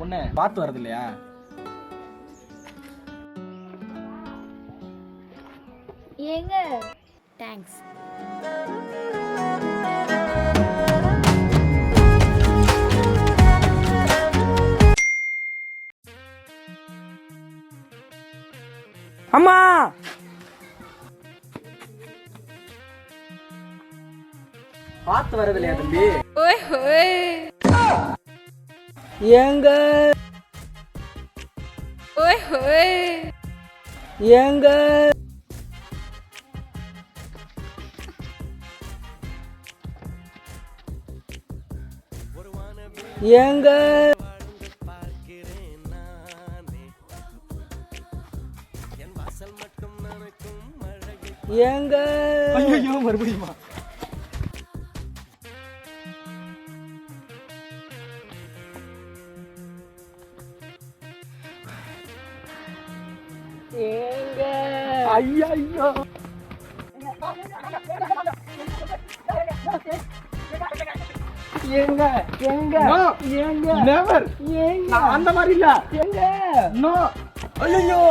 பொண்ணு பார்த்து வரது இல்லையா? ஏங்க தேங்க்ஸ். அம்மா பார்த்து வரது இல்லையா தம்பி? ஓய் ஓய் ஏங்க ஓய் ஓய் ஏங்க ஏங்க ஏங்க ஐயோ மறுபடியுமா? ஏங்க ஐயோ ஏங்க ஏங்க ஏங்க நெவர் ஏங்க அந்த மாதிரி இல்ல ஏங்க நோ ஐயோ